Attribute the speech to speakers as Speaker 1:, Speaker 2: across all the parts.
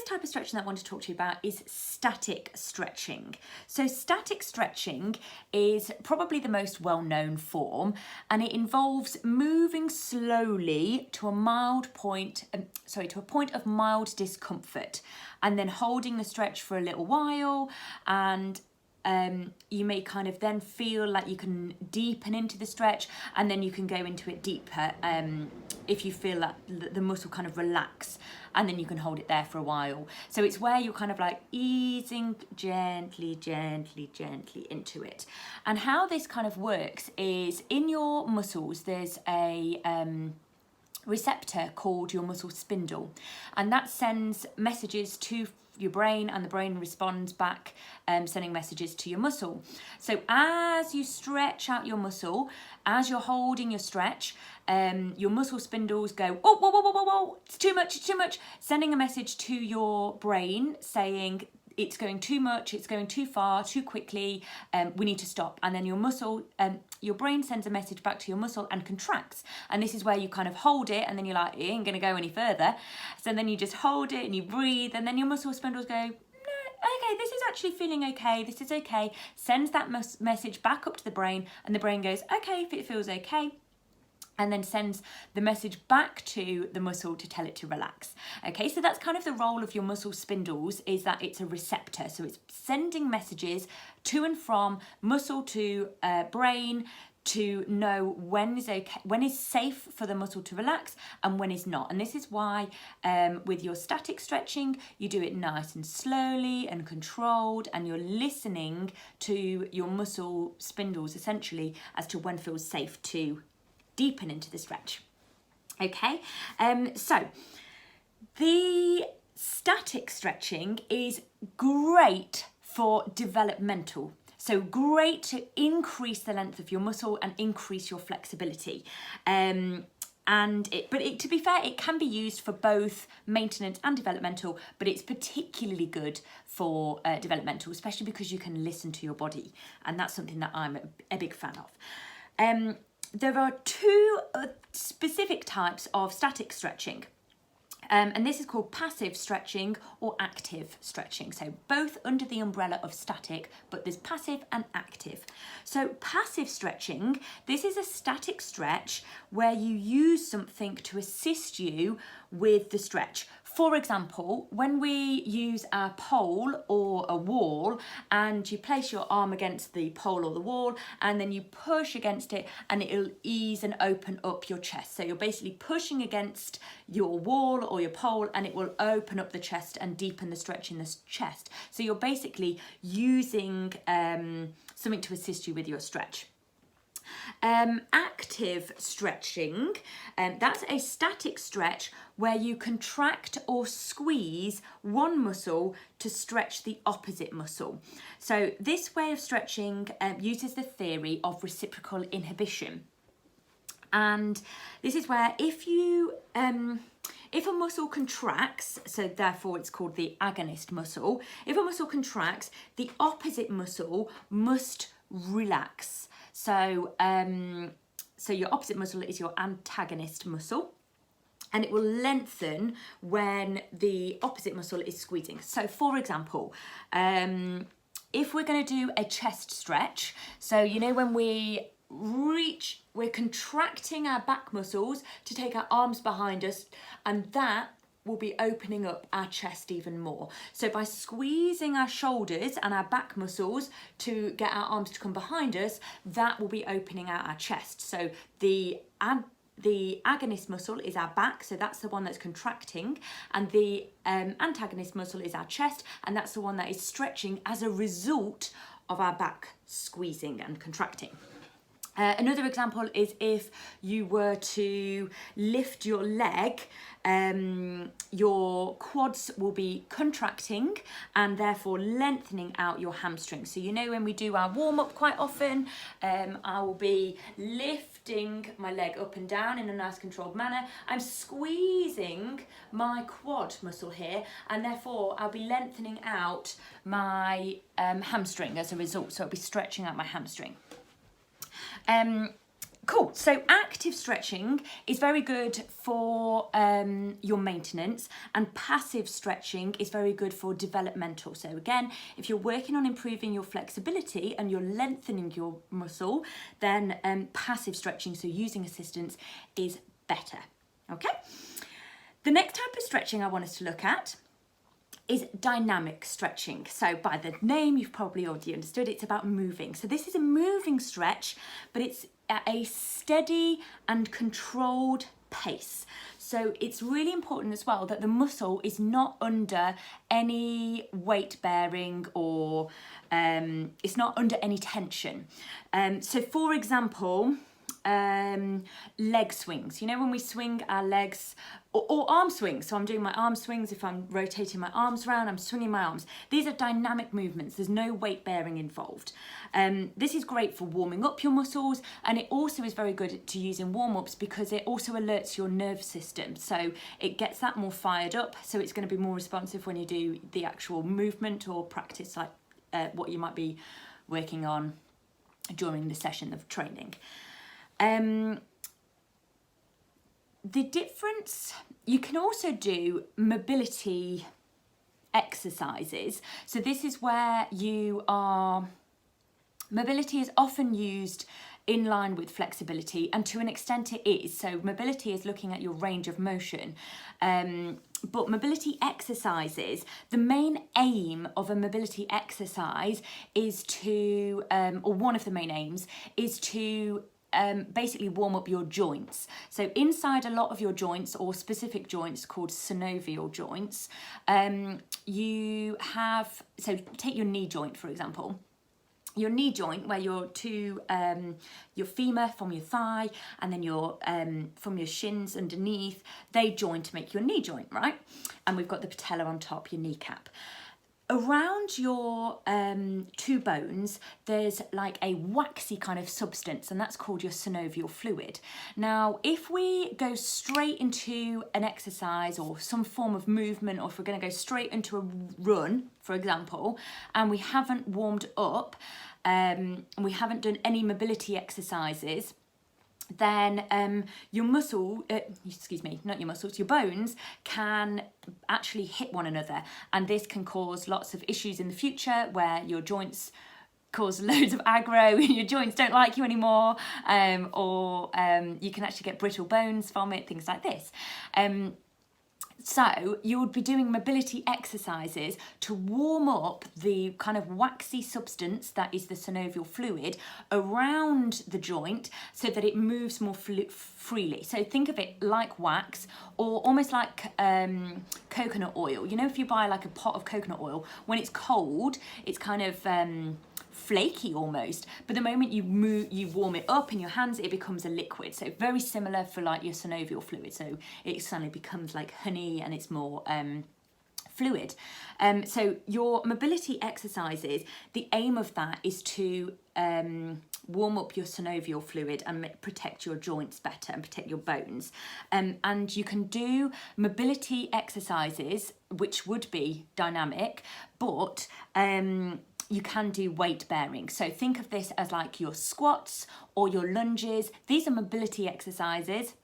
Speaker 1: first type of stretching that I want to talk to you about is static stretching. So static stretching is probably the most well-known form, and it involves moving slowly to a point of mild discomfort, and then holding the stretch for a little while, and you may kind of then feel like you can deepen into the stretch, and then you can go into it deeper if you feel like the muscle kind of relax, and then you can hold it there for a while. So it's where you're kind of like easing gently into it. And how this kind of works is in your muscles there's a receptor called your muscle spindle, and that sends messages to your brain, and the brain responds back, sending messages to your muscle. So as you stretch out your muscle, as you're holding your stretch, your muscle spindles go, oh, whoa, whoa, whoa, whoa, whoa, it's too much, sending a message to your brain saying, it's going too much, it's going too far, too quickly, we need to stop. And then your brain sends a message back to your muscle and contracts. And this is where you kind of hold it, and then you're like, it ain't gonna go any further. So then you just hold it and you breathe, and then your muscle spindles go, no, okay, this is actually feeling okay, this is okay. Sends that message back up to the brain, and the brain goes, okay, if it feels okay, and then sends the message back to the muscle to tell it to relax. Okay, so that's kind of the role of your muscle spindles, is that it's a receptor. So it's sending messages to and from muscle to brain to know when is okay, when is safe for the muscle to relax and when is not. And this is why with your static stretching, you do it nice and slowly and controlled, and you're listening to your muscle spindles essentially as to when feels safe to deepen into the stretch. Okay, so the static stretching is great for developmental. So great to increase the length of your muscle and increase your flexibility. To be fair, it can be used for both maintenance and developmental, but it's particularly good for developmental, especially because you can listen to your body, and that's something that I'm a big fan of. There are two specific types of static stretching, and this is called passive stretching or active stretching. So both under the umbrella of static, but there's passive and active. So passive stretching, this is a static stretch where you use something to assist you with the stretch. For example, when we use our pole or a wall, and you place your arm against the pole or the wall, and then you push against it, and it'll ease and open up your chest. So you're basically pushing against your wall or your pole, and it will open up the chest and deepen the stretch in the chest. So you're basically using something to assist you with your stretch. Active stretching, that's a static stretch where you contract or squeeze one muscle to stretch the opposite muscle. So this way of stretching uses the theory of reciprocal inhibition. And this is where if a muscle contracts, so therefore it's called the agonist muscle, if a muscle contracts, the opposite muscle must relax. So your opposite muscle is your antagonist muscle, and it will lengthen when the opposite muscle is squeezing. So for example, if we're going to do a chest stretch, so you know when we reach, we're contracting our back muscles to take our arms behind us, and that will be opening up our chest even more. So by squeezing our shoulders and our back muscles to get our arms to come behind us, that will be opening out our chest. So the agonist muscle is our back, so that's the one that's contracting, and the antagonist muscle is our chest, and that's the one that is stretching as a result of our back squeezing and contracting. Another example is if you were to lift your leg, your quads will be contracting and therefore lengthening out your hamstring. So you know when we do our warm-up quite often, I will be lifting my leg up and down in a nice controlled manner. I'm squeezing my quad muscle here, and therefore I'll be lengthening out my hamstring as a result. So I'll be stretching out my hamstring. Cool. So active stretching is very good for your maintenance, and passive stretching is very good for developmental. So again, if you're working on improving your flexibility and you're lengthening your muscle, then passive stretching, so using assistance, is better. Okay. The next type of stretching I want us to look at is dynamic stretching. So by the name, you've probably already understood it's about moving. So this is a moving stretch, but it's at a steady and controlled pace. So it's really important as well that the muscle is not under any weight bearing, or it's not under any tension. So for example, leg swings, you know, when we swing our legs, or arm swings. So I'm doing my arm swings. If I'm rotating my arms around, I'm swinging my arms. These are dynamic movements. There's no weight bearing involved. This is great for warming up your muscles, and it also is very good to use in warm-ups because it also alerts your nervous system. So it gets that more fired up. So it's going to be more responsive when you do the actual movement or practice, like what you might be working on during the session of training. The difference, you can also do mobility exercises. So this is where mobility is often used in line with flexibility, and to an extent it is. So mobility is looking at your range of motion. But mobility exercises, the main aim of a mobility exercise is to, or one of the main aims, is to basically warm up your joints. So inside a lot of your joints, or specific joints called synovial joints, you have, so take your knee joint for example. Your knee joint, where your femur from your thigh and then your from your shins underneath, they join to make your knee joint, right? And we've got the patella on top, your kneecap. Around your two bones, there's like a waxy kind of substance, and that's called your synovial fluid. Now, if we go straight into an exercise or some form of movement, or if we're going to go straight into a run, for example, and we haven't warmed up, and we haven't done any mobility exercises, then your bones can actually hit one another, and this can cause lots of issues in the future where your joints cause loads of aggro, your joints don't like you anymore, or you can actually get brittle bones from it, things like this. So you would be doing mobility exercises to warm up the kind of waxy substance that is the synovial fluid around the joint so that it moves more freely. So think of it like wax, or almost like coconut oil. You know, if you buy like a pot of coconut oil, when it's cold, it's kind of flaky almost, but the moment you warm it up in your hands, it becomes a liquid. So very similar for like your synovial fluid, so it suddenly becomes like honey and it's more fluid. So your mobility exercises, the aim of that is to warm up your synovial fluid and protect your joints better and protect your bones. And you can do mobility exercises which would be dynamic, but you can do weight bearing. So think of this as like your squats or your lunges. These are mobility exercises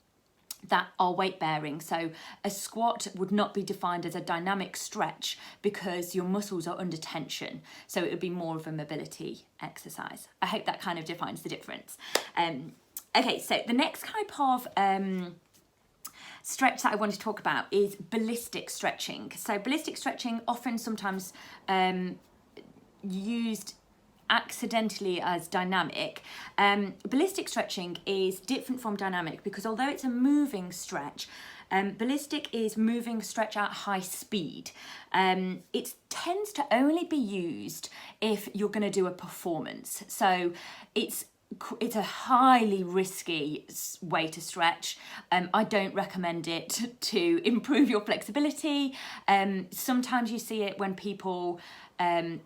Speaker 1: that are weight bearing. So a squat would not be defined as a dynamic stretch because your muscles are under tension. So it would be more of a mobility exercise. I hope that kind of defines the difference. Okay, so the next type of stretch that I want to talk about is ballistic stretching. So ballistic stretching often sometimes used accidentally as dynamic. Ballistic stretching is different from dynamic because although it's a moving stretch, ballistic is moving stretch at high speed. It tends to only be used if you're going to do a performance. So it's a highly risky way to stretch. I don't recommend it to improve your flexibility. Sometimes you see it when people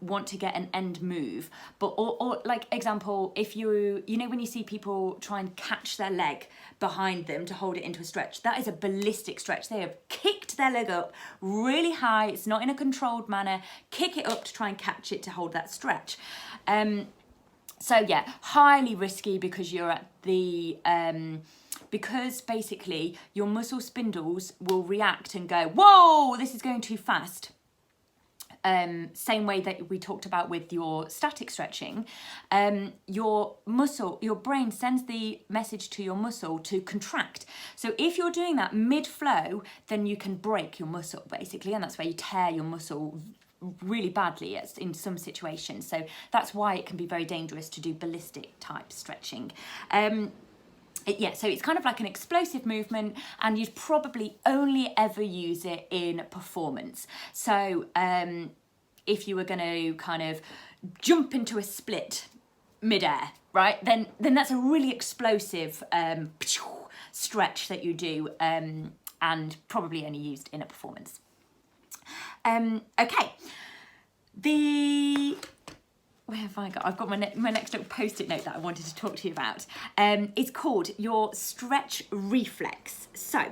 Speaker 1: want to get an end move, but or like example, if you know when you see people try and catch their leg behind them to hold it into a stretch, that is a ballistic stretch. They have kicked their leg up really high, it's not in a controlled manner, kick it up to try and catch it to hold that stretch. So yeah, highly risky because you're at the, because basically your muscle spindles will react and go, whoa, this is going too fast. Same way that we talked about with your static stretching, your brain sends the message to your muscle to contract. So if you're doing that mid-flow, then you can break your muscle basically, and that's where you tear your muscle really badly in some situations. So that's why it can be very dangerous to do ballistic type stretching. So it's kind of like an explosive movement, and you'd probably only ever use it in performance. So if you were going to kind of jump into a split midair, right, then that's a really explosive stretch that you do, and probably only used in a performance. Okay, where have I got? I've got my next little post-it note that I wanted to talk to you about. It's called your stretch reflex. So,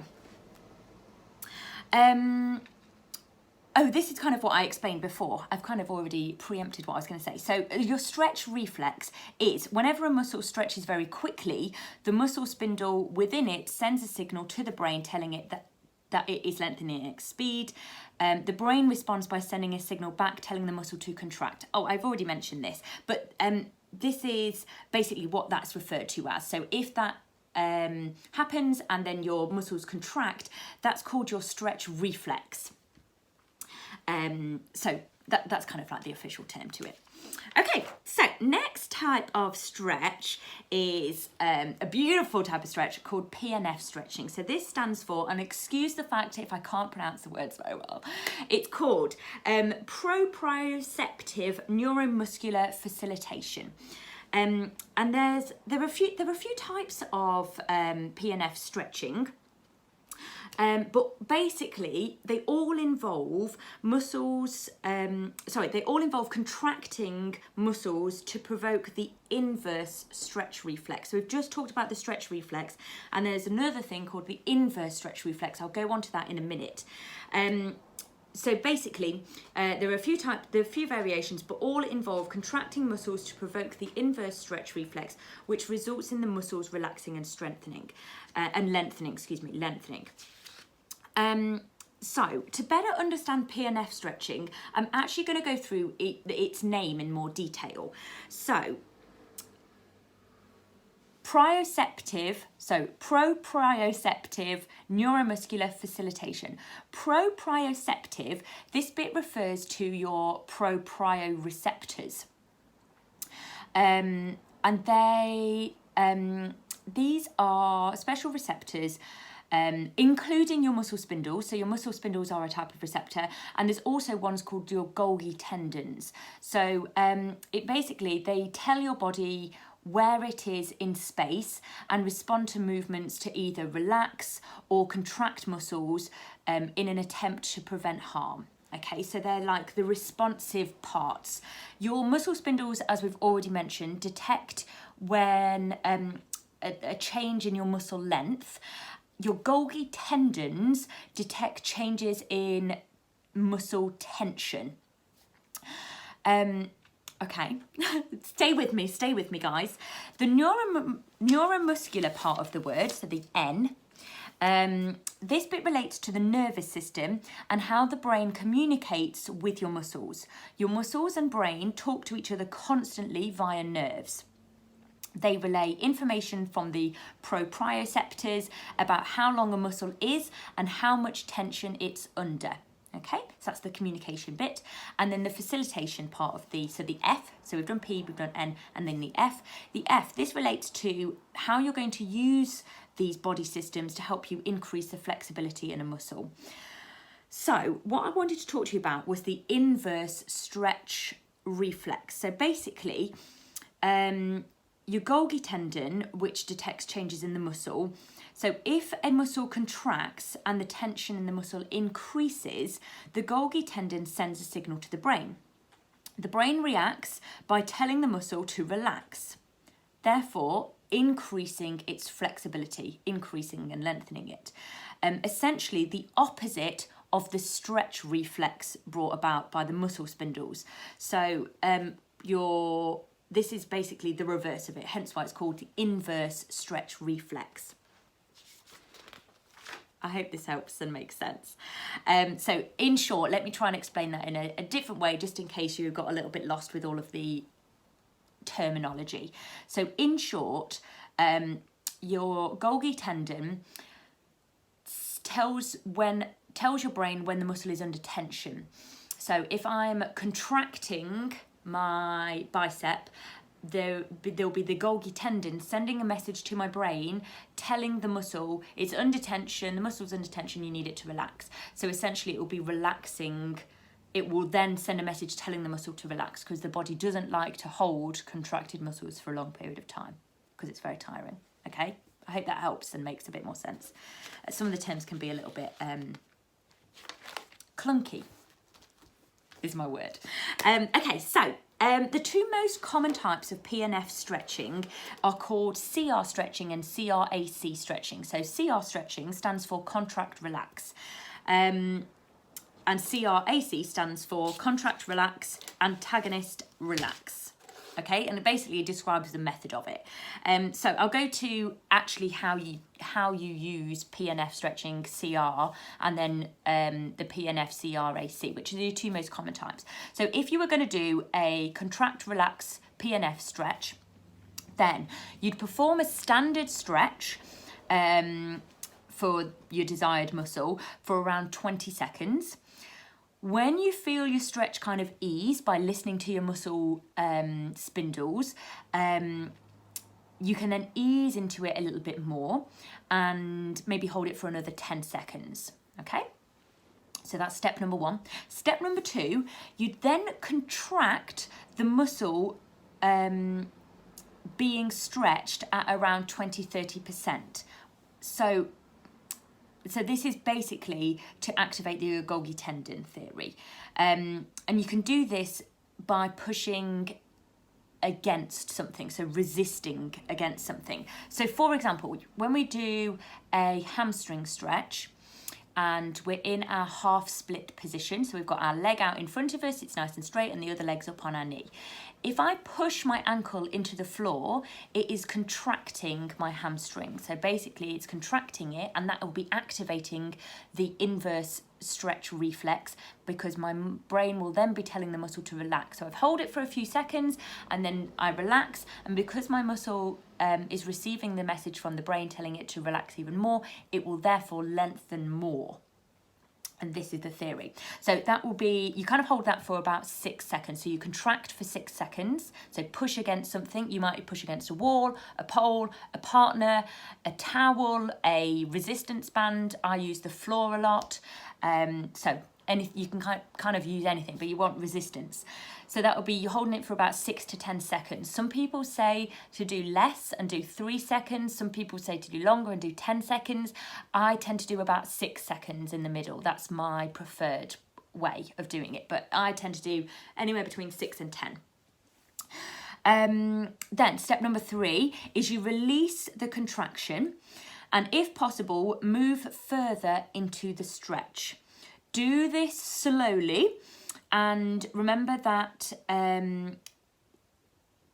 Speaker 1: this is kind of what I explained before. I've kind of already preempted what I was going to say. So your stretch reflex is whenever a muscle stretches very quickly, the muscle spindle within it sends a signal to the brain telling it that it is lengthening at speed. The brain responds by sending a signal back telling the muscle to contract. Oh, I've already mentioned this, but this is basically what that's referred to as. So if that happens and then your muscles contract, that's called your stretch reflex. So that's kind of like the official term to it. Okay, so next type of stretch is a beautiful type of stretch called PNF stretching. So this stands for, and excuse the fact if I can't pronounce the words very well, it's called proprioceptive neuromuscular facilitation. And there are a few types of PNF stretching. But basically, they all involve muscles, they all involve contracting muscles to provoke the inverse stretch reflex. So we've just talked about the stretch reflex, and there's another thing called the inverse stretch reflex. I'll go on to that in a minute. So basically, there are a few variations, but all involve contracting muscles to provoke the inverse stretch reflex, which results in the muscles relaxing and strengthening, and lengthening. So to better understand PNF stretching, I'm actually going to go through its name in more detail. So proprioceptive neuromuscular facilitation. Proprioceptive, this bit refers to your proprioreceptors. And these are special receptors including your muscle spindles. So your muscle spindles are a type of receptor, and there's also ones called your Golgi tendons. So they tell your body where it is in space and respond to movements to either relax or contract muscles in an attempt to prevent harm. Okay, so they're like the responsive parts. Your muscle spindles, as we've already mentioned, detect when a change in your muscle length. Your Golgi tendons detect changes in muscle tension. Okay, stay with me, guys. The neuromuscular part of the word, so the N, this bit relates to the nervous system and how the brain communicates with your muscles. Your muscles and brain talk to each other constantly via nerves. They relay information from the proprioceptors about how long a muscle is and how much tension it's under. Okay, so that's the communication bit. And then the facilitation part of the F, so we've done P, we've done N, and then the F. The F, this relates to how you're going to use these body systems to help you increase the flexibility in a muscle. So what I wanted to talk to you about was the inverse stretch reflex. So basically, your Golgi tendon, which detects changes in the muscle. So if a muscle contracts and the tension in the muscle increases, the Golgi tendon sends a signal to the brain. The brain reacts by telling the muscle to relax, therefore increasing its flexibility, increasing and lengthening it. Essentially the opposite of the stretch reflex brought about by the muscle spindles. So your this is basically the reverse of it, hence why it's called the inverse stretch reflex. I hope this helps and makes sense. So in short, let me try and explain that in a different way, just in case you got a little bit lost with all of the terminology. So in short, your Golgi tendon tells your brain when the muscle is under tension. So if I'm contracting my bicep, there'll be the Golgi tendon sending a message to my brain telling the muscle it's under tension, the muscle's under tension, you need it to relax. So essentially it will be relaxing. It will then send a message telling the muscle to relax, because the body doesn't like to hold contracted muscles for a long period of time because it's very tiring. Okay, I hope that helps and makes a bit more sense. Some of the terms can be a little bit clunky, is my word. Okay, so the two most common types of PNF stretching are called CR stretching and CRAC stretching. So CR stretching stands for contract relax. And CRAC stands for contract relax, antagonist relax. Okay, and it basically describes the method of it. So I'll go to actually how you use PNF stretching CR and then the PNF CRAC, which are the two most common types. So if you were going to do a contract relax PNF stretch, then you'd perform a standard stretch for your desired muscle for around 20 seconds. When you feel your stretch kind of ease by listening to your muscle spindles, you can then ease into it a little bit more and maybe hold it for another 10 seconds, okay? So that's step number one. Step number two, you then contract the muscle being stretched at around 20-30%. So this is basically to activate the Golgi tendon theory. And you can do this by pushing against something, so resisting against something. So for example, when we do a hamstring stretch and we're in our half split position, so we've got our leg out in front of us, it's nice and straight, and the other leg's up on our knee. If I push my ankle into the floor, it is contracting my hamstring. So basically it's contracting it, and that will be activating the inverse stretch reflex, because my brain will then be telling the muscle to relax. So I hold it for a few seconds and then I relax, and because my muscle is receiving the message from the brain telling it to relax even more, it will therefore lengthen more. And this is the theory. So that will be, you kind of hold that for about 6 seconds. So you contract for 6 seconds. So push against something. You might push against a wall, a pole, a partner, a towel, a resistance band. I use the floor a lot. You can kind of use anything, but you want resistance. So that will be, you're holding it for about 6 to 10 seconds. Some people say to do less and do 3 seconds. Some people say to do longer and do 10 seconds. I tend to do about 6 seconds in the middle. That's my preferred way of doing it, but I tend to do anywhere between 6 and 10. Then step number 3 is you release the contraction, and if possible, move further into the stretch. Do this slowly, and remember that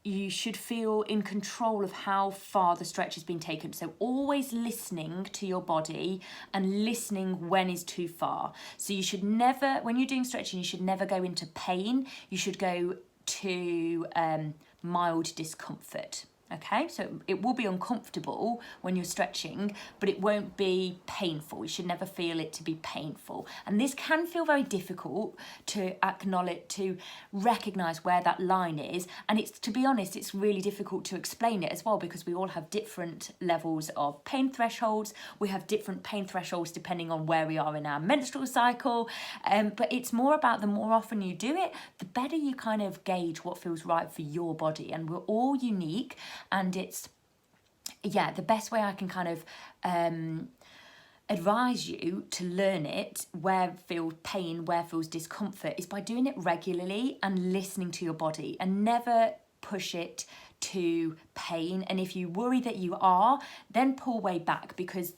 Speaker 1: you should feel in control of how far the stretch has been taken. So always listening to your body and listening when is too far. So you should never, when you're doing stretching, you should never go into pain. You should go to mild discomfort. Okay, so it will be uncomfortable when you're stretching, but it won't be painful. You should never feel it to be painful. And this can feel very difficult to acknowledge, to recognize where that line is. And it's, to be honest, it's really difficult to explain it as well, because we all have different levels of pain thresholds. We have different pain thresholds depending on where we are in our menstrual cycle. But it's more about the more often you do it, the better you kind of gauge what feels right for your body. And we're all unique. And it's, yeah, the best way I can kind of advise you to learn it, where feels pain, where feels discomfort, is by doing it regularly and listening to your body, and never push it to pain. And if you worry that you are, then pull way back, because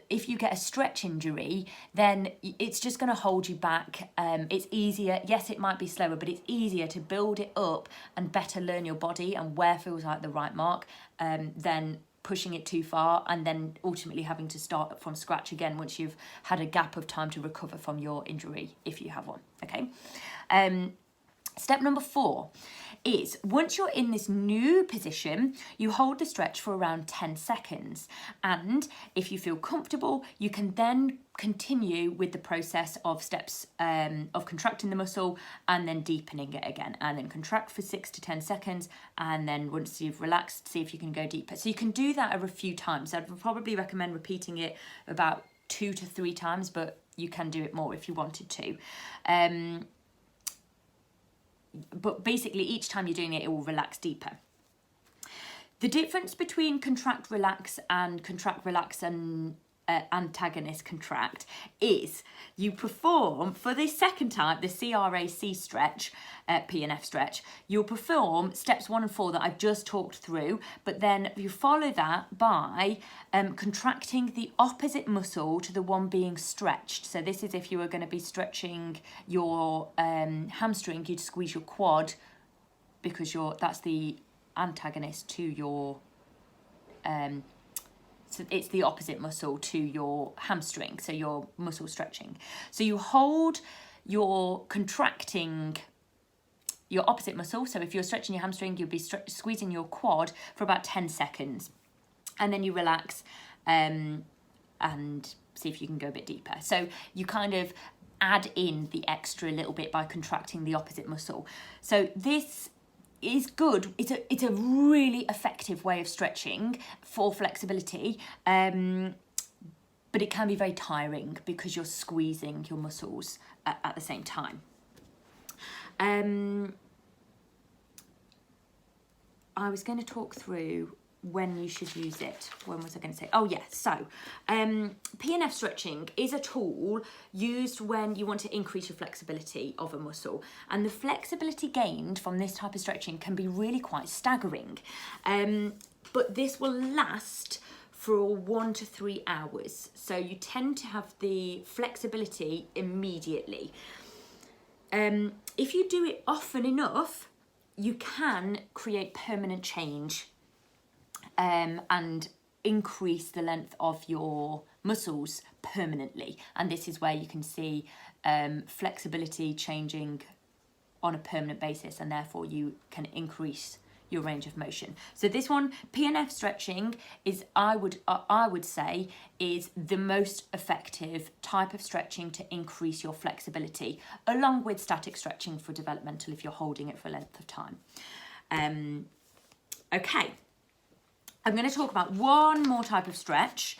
Speaker 1: if you get a stretch injury, then it's just going to hold you back. It's easier. Yes, it might be slower, but it's easier to build it up and better learn your body and where feels like the right mark than pushing it too far and then ultimately having to start from scratch again once you've had a gap of time to recover from your injury, if you have one. Okay. Step number 4 is once you're in this new position, you hold the stretch for around 10 seconds. And if you feel comfortable, you can then continue with the process of steps of contracting the muscle and then deepening it again. And then contract for 6 to 10 seconds. And then once you've relaxed, see if you can go deeper. So you can do that over a few times. I'd probably recommend repeating it about 2 to 3 times, but you can do it more if you wanted to. But basically each time you're doing it, it will relax deeper. The difference between contract, relax and antagonist contract is you perform for the second time, the CRAC stretch, PNF stretch, you'll perform steps 1 and 4 that I've just talked through, but then you follow that by contracting the opposite muscle to the one being stretched. So this is if you were going to be stretching your hamstring, you'd squeeze your quad because that's the antagonist to your so it's the opposite muscle to your hamstring, so your muscle stretching. So you hold your contracting your opposite muscle. So if you're stretching your hamstring, you'll be squeezing your quad for about 10 seconds. And then you relax and see if you can go a bit deeper. So you kind of add in the extra little bit by contracting the opposite muscle. So this is good. It's a really effective way of stretching for flexibility, but it can be very tiring because you're squeezing your muscles at the same time. I was going to talk through when you should use it. When was I going to say? Oh yeah, so PNF stretching is a tool used when you want to increase your flexibility of a muscle, and the flexibility gained from this type of stretching can be really quite staggering, but this will last for 1 to 3 hours, so you tend to have the flexibility immediately. If you do it often enough, you can create permanent change and increase the length of your muscles permanently. And this is where you can see flexibility changing on a permanent basis, and therefore you can increase your range of motion. So this one, PNF stretching, is I would say is the most effective type of stretching to increase your flexibility, along with static stretching for developmental if you're holding it for a length of time. Okay. I'm going to talk about one more type of stretch,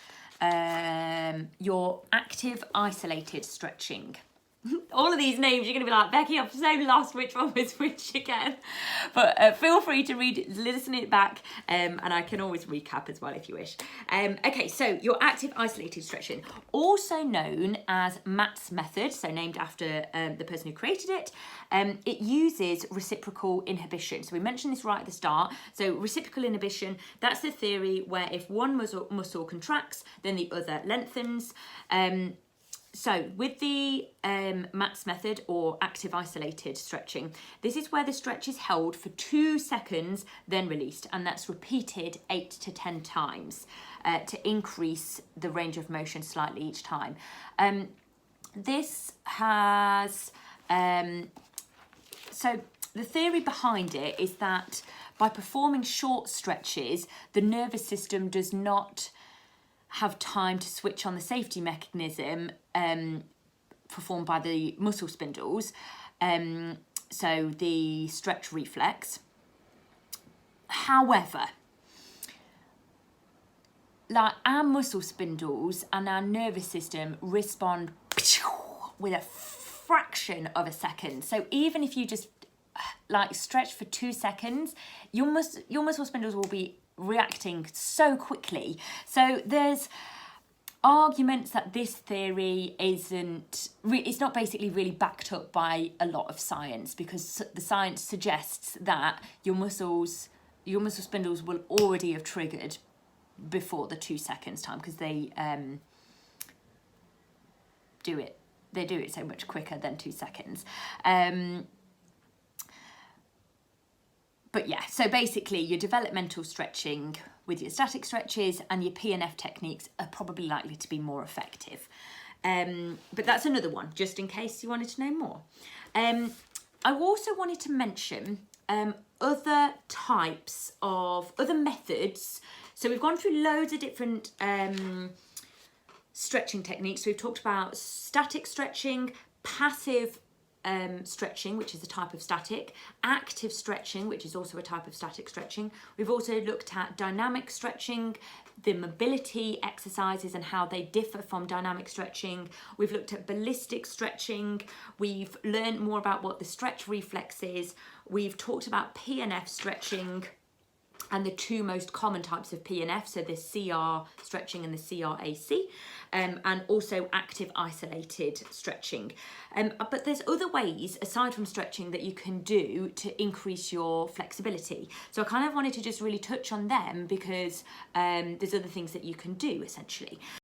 Speaker 1: your active isolated stretching. All of these names, you're going to be like, Becky, I'm so lost which one was which again. But feel free to listen it back, and I can always recap as well if you wish. Okay, so your active isolated stretching, also known as Matt's method, so named after the person who created it. It uses reciprocal inhibition. So we mentioned this right at the start. So reciprocal inhibition, that's the theory where if one muscle contracts, then the other lengthens. So with the Matt's method or active isolated stretching, this is where the stretch is held for 2 seconds, then released, and that's repeated 8 to 10 times to increase the range of motion slightly each time. This has, so the theory behind it is that by performing short stretches, the nervous system does not have time to switch on the safety mechanism performed by the muscle spindles, so the stretch reflex. However, like our muscle spindles and our nervous system respond with a fraction of a second. So even if you just like stretch for 2 seconds, your muscle spindles will be reacting so quickly. So there's arguments that this theory it's not basically really backed up by a lot of science, because the science suggests that your muscle spindles will already have triggered before the 2 seconds time, because they do it so much quicker than 2 seconds. But yeah, so basically your developmental stretching with your static stretches and your PNF techniques are probably likely to be more effective. But that's another one, just in case you wanted to know more. I also wanted to mention other methods. So we've gone through loads of different stretching techniques. We've talked about static stretching, passive stretching, which is a type of static, active stretching, which is also a type of static stretching. We've also looked at dynamic stretching, the mobility exercises and how they differ from dynamic stretching. We've looked at ballistic stretching. We've learned more about what the stretch reflex is. We've talked about PNF stretching and the 2 most common types of PNF, so the CR stretching and the CRAC, and also active isolated stretching. But there's other ways, aside from stretching, that you can do to increase your flexibility. So I kind of wanted to just really touch on them because there's other things that you can do, essentially.